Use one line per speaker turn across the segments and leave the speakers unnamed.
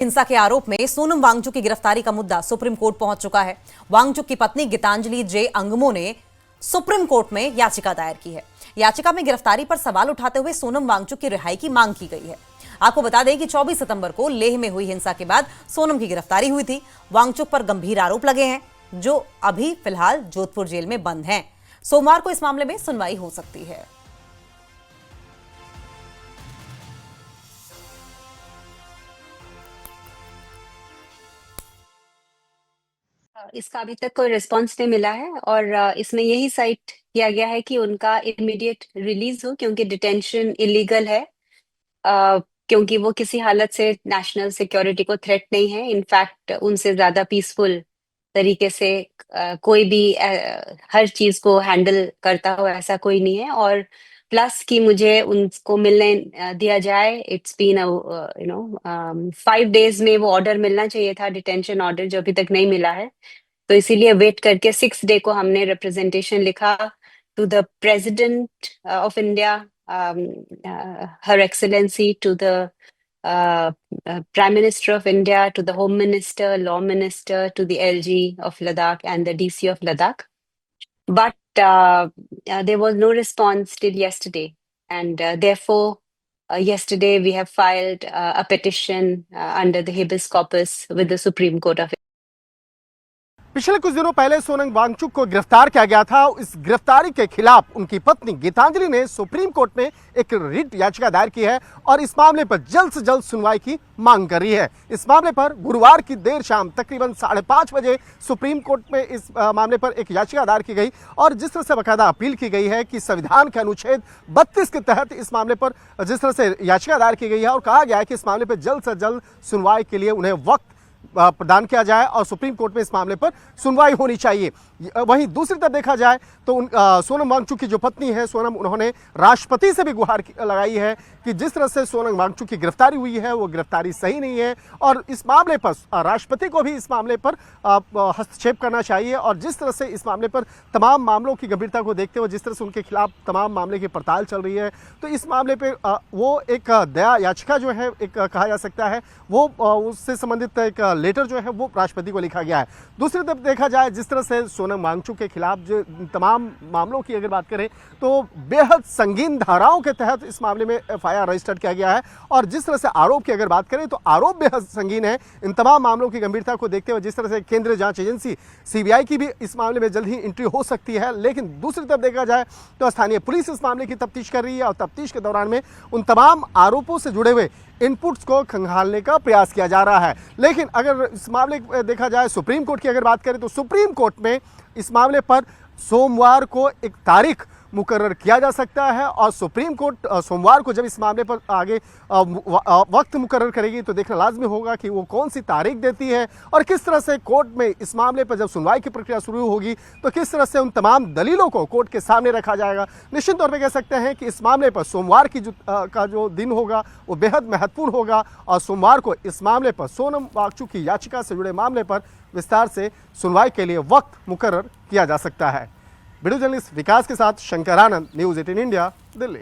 हिंसा के आरोप में सोनम वांगचुक की गिरफ्तारी का मुद्दा सुप्रीम कोर्ट पहुंच चुका है। वांगचुक की पत्नी गीतांजलि जे अंगमो ने सुप्रीम कोर्ट में याचिका दायर की है। याचिका में गिरफ्तारी पर सवाल उठाते हुए सोनम वांगचुक की रिहाई की मांग की गई है। आपको बता दें कि 24 सितंबर को लेह में हुई हिंसा के बाद सोनम की गिरफ्तारी हुई थी। वांगचुक पर गंभीर आरोप लगे हैं, जो अभी फिलहाल जोधपुर जेल में बंद हैं। सोमवार को इस मामले में सुनवाई हो सकती है।
इसका अभी तक कोई रिस्पांस नहीं मिला है और इसमें यही साइट किया गया है कि उनका इमीडिएट रिलीज हो, क्योंकि डिटेंशन इलीगल है, क्योंकि वो किसी हालत से नेशनल सिक्योरिटी को थ्रेट नहीं है। इनफैक्ट उनसे ज्यादा पीसफुल तरीके से कोई भी हर चीज को हैंडल करता हो ऐसा कोई नहीं है। और प्लस कि मुझे उनको मिलने दिया जाए। इट्स बीन 5 डेज में वो ऑर्डर मिलना चाहिए था, डिटेंशन ऑर्डर, जो अभी तक नहीं मिला है। तो इसीलिए वेट करके 6 डे को हमने रिप्रेजेंटेशन लिखा to the president of India, her excellency, to the Prime Minister of India, to the Home Minister, Law Minister, to the LG of Ladakh and the DC of Ladakh. But there was no response till yesterday. And therefore, yesterday we have filed a petition under the habeas corpus with the Supreme Court of India.
पिछले कुछ दिनों पहले सोनम वांगचुक को गिरफ्तार किया गया था। इस गिरफ्तारी के खिलाफ उनकी पत्नी गीतांजलि ने सुप्रीम कोर्ट में एक रिट याचिका दायर की है और इस मामले पर जल्द से जल्द सुनवाई की मांग कर रही है। इस मामले पर गुरुवार की देर शाम तकरीबन 5:30 बजे सुप्रीम कोर्ट में इस मामले पर एक याचिका दायर की गई और जिस तरह से बाकायदा अपील की गई है कि संविधान के अनुच्छेद 32 के तहत इस मामले पर जिस तरह से याचिका दायर की गई है और कहा गया है कि इस मामले पर जल्द से जल्द सुनवाई के लिए उन्हें वक्त प्रदान किया जाए और सुप्रीम कोर्ट में इस मामले पर सुनवाई होनी चाहिए। वहीं दूसरी तरफ देखा जाए तो सोनम वांगचुक की जो पत्नी है सोनम, उन्होंने राष्ट्रपति से भी गुहार लगाई है कि जिस तरह से सोनम वांगचुक की गिरफ्तारी हुई है वो गिरफ्तारी सही नहीं है और इस मामले पर राष्ट्रपति को भी इस मामले पर हस्तक्षेप करना चाहिए और जिस तरह से इस मामले पर तमाम मामलों की गंभीरता को देखते हुए जिस तरह से उनके खिलाफ तमाम मामले की पड़ताल चल रही है, तो इस मामले पर वो एक दया याचिका जो है, एक कहा जा सकता है वो उससे संबंधित एक लेटर जो है वो राष्ट्रपति को लिखा गया है। दूसरी तरफ देखा जाए जिस तरह से सोनम वांगचुक के खिलाफ जो तमाम मामलों की अगर बात करें तो बेहद संगीन धाराओं के तहत इस मामले में एफआईआर रजिस्टर्ड किया गया है और जिस तरह से आरोप की अगर बात करें तो आरोप बेहद संगीन है। इन तमाम मामलों की गंभीरता को देखते हुए जिस तरह से केंद्रीय जांच एजेंसी सीबीआई की भी इस मामले में जल्द ही एंट्री हो सकती है, लेकिन दूसरी तरफ देखा जाए तो स्थानीय पुलिस इस मामले की तफ्तीश कर रही है और तफ्तीश के दौरान में उन तमाम आरोपों से जुड़े हुए इनपुट्स को खंगालने का प्रयास किया जा रहा है। लेकिन अगर इस मामले देखा जाए सुप्रीम कोर्ट की अगर बात करें तो सुप्रीम कोर्ट में इस मामले पर सोमवार को एक तारीख मुकर्रर किया जा सकता है और सुप्रीम कोर्ट सोमवार को जब इस मामले पर आगे वक्त मुकर्रर करेगी तो देखना लाजमी होगा कि वो कौन सी तारीख देती है और किस तरह से कोर्ट में इस मामले पर जब सुनवाई की प्रक्रिया शुरू होगी तो किस तरह से उन तमाम दलीलों को कोर्ट के सामने रखा जाएगा। निश्चित तौर पर कह सकते हैं कि इस मामले पर सोमवार की जो दिन होगा वो बेहद महत्वपूर्ण होगा और सोमवार को इस मामले पर सोनम वांगचुक की याचिका से जुड़े मामले पर विस्तार से सुनवाई के लिए वक्त मुकर्रर किया जा सकता है। वीडियो जर्नलिस्ट विकास के साथ शंकर आनंद, न्यूज़ 18 इंडिया, दिल्ली।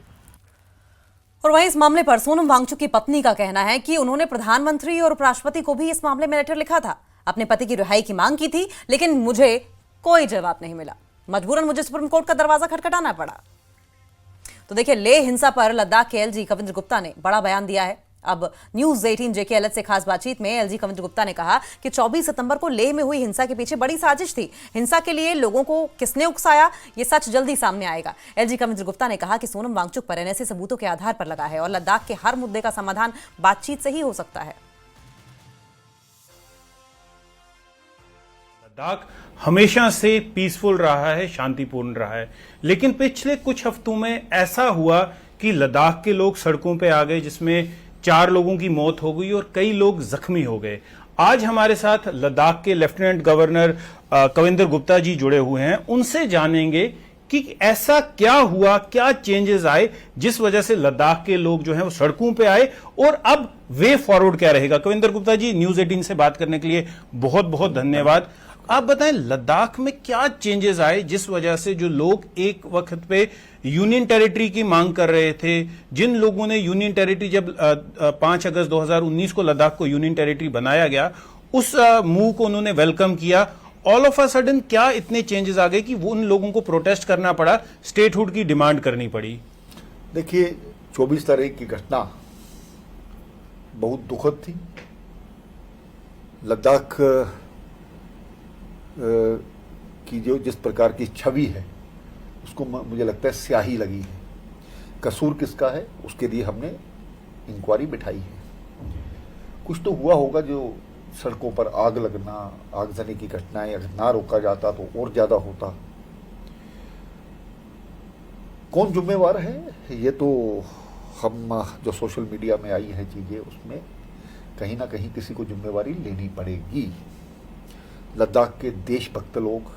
और वहीं इस मामले पर सोनम वांगचुक की पत्नी का कहना है कि उन्होंने प्रधानमंत्री और उपराष्ट्रपति को भी इस मामले में लेटर लिखा था, अपने पति की रिहाई की मांग की थी, लेकिन मुझे कोई जवाब नहीं मिला। मजबूरन मुझे सुप्रीम कोर्ट का दरवाजा खटखटाना पड़ा। तो देखिए, लेह हिंसा पर लद्दाख के एलजी कविंद्र गुप्ता ने बड़ा बयान दिया है। अब न्यूज़ 18 जेकेएलएच से खास बातचीत में एलजी कविंद्र गुप्ता ने कहा कि 24 सितंबर को लेह में हुई हिंसा के पीछे बड़ी साजिश थी। हिंसा के लिए लोगों को किसने उकसाया, ये सच जल्दी सामने आएगा। एलजी कविंद्र गुप्ता ने कहा कि सोनम वांगचुक पर एनएसए सबूतों के आधार पर लगा है और लद्दाख के हर मुद्दे का समाधान बातचीत से ही हो सकता है।
लद्दाख हमेशा से पीसफुल रहा है, शांतिपूर्ण रहा है, लेकिन पिछले कुछ हफ्तों में ऐसा हुआ कि लद्दाख के लोग सड़कों पे आ गए, जिसमें 4 लोगों की मौत हो गई और कई लोग जख्मी हो गए। आज हमारे साथ लद्दाख के लेफ्टिनेंट गवर्नर कविंद्र गुप्ता जी जुड़े हुए हैं। उनसे जानेंगे कि ऐसा क्या हुआ, क्या चेंजेस आए जिस वजह से लद्दाख के लोग जो हैं वो सड़कों पे आए और अब वे फॉरवर्ड क्या रहेगा। कविंद्र गुप्ता जी, न्यूज़ 18 से बात करने के लिए बहुत बहुत धन्यवाद। आप बताएं लद्दाख में क्या चेंजेस आए जिस वजह से जो लोग एक वक्त पे यूनियन टेरिटरी की मांग कर रहे थे, जिन लोगों ने यूनियन टेरिटरी जब 5 अगस्त 2019 को लद्दाख को यूनियन टेरिटरी बनाया गया, उस मूव को उन्होंने वेलकम किया, ऑल ऑफ अ सडन क्या इतने चेंजेस आ गए कि वो उन लोगों को प्रोटेस्ट करना पड़ा, स्टेटहुड की डिमांड करनी पड़ी?
देखिए 24 तारीख की घटना बहुत दुखद थी। लद्दाख की जो जिस प्रकार की छवि है उसको मुझे लगता है स्याही लगी है। कसूर किसका है उसके लिए हमने इंक्वायरी बिठाई है। कुछ तो हुआ होगा, जो सड़कों पर आग लगना, आगजनी की घटनाएं अगर ना रोका जाता तो और ज्यादा होता। कौन जिम्मेवार है ये तो हम जो सोशल मीडिया में आई है चीजें, उसमें कहीं ना कहीं किसी को जिम्मेवारी लेनी पड़ेगी। लद्दाख के देशभक्त लोग,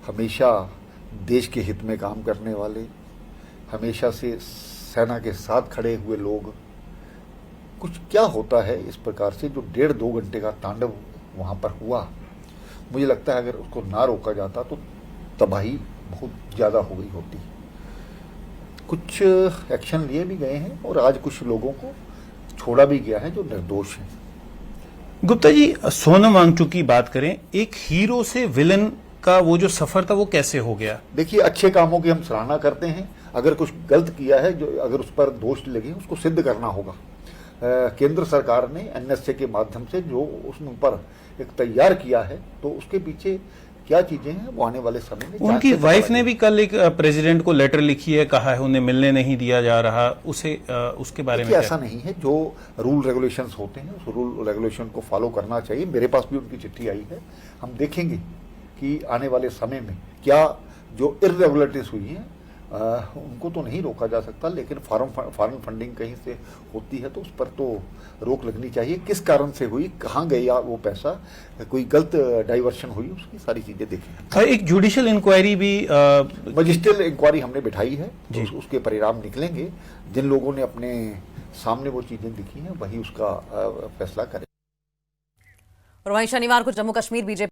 हमेशा देश के हित में काम करने वाले, हमेशा से सेना के साथ खड़े हुए लोग, कुछ क्या होता है इस प्रकार से जो 1.5-2 घंटे का तांडव वहां पर हुआ। मुझे लगता है अगर उसको ना रोका जाता तो तबाही बहुत ज्यादा हो गई होती। कुछ एक्शन लिए भी गए हैं और आज कुछ लोगों को छोड़ा भी गया है जो निर्दोष हैं।
गुप्ता जी, सोनम वांगचुक की बात करें, एक हीरो से विलन का वो जो सफर था वो कैसे हो गया?
देखिए अच्छे कामों की हम सराहना करते हैं, अगर कुछ गलत किया है, जो अगर उस पर दोष लगे उसको सिद्ध करना होगा। केंद्र सरकार ने एनएसए के माध्यम से जो उस पर एक तैयार किया है, तो उसके पीछे क्या चीजें हैं वो आने वाले समय में।
उनकी वाइफ ने भी कल एक प्रेसिडेंट को लेटर लिखी है, कहा है उन्हें मिलने नहीं दिया जा रहा, उसे उसके बारे में
ऐसा नहीं है। जो रूल रेगुलेशंस होते हैं उस रूल रेगुलेशन को फॉलो करना चाहिए। मेरे पास भी उनकी चिट्ठी आई है। हम देखेंगे कि आने वाले समय में क्या जो इर्रेगुलरिटीज हुई हैं उनको तो नहीं रोका जा सकता, लेकिन फॉरेन फंडिंग कहीं से होती है तो उस पर तो रोक लगनी चाहिए। किस कारण से हुई, कहाँ गया वो पैसा, कोई गलत डाइवर्शन हुई, उसकी सारी चीजें देखें।
एक जुडिशियल इंक्वायरी भी
मजिस्ट्रियल इंक्वायरी हमने बिठाई है, तो उसके परिणाम निकलेंगे। जिन लोगों ने अपने सामने वो चीजें दिखी हैं वही उसका फैसला करें।
और वहीं शनिवार को जम्मू कश्मीर बीजेपी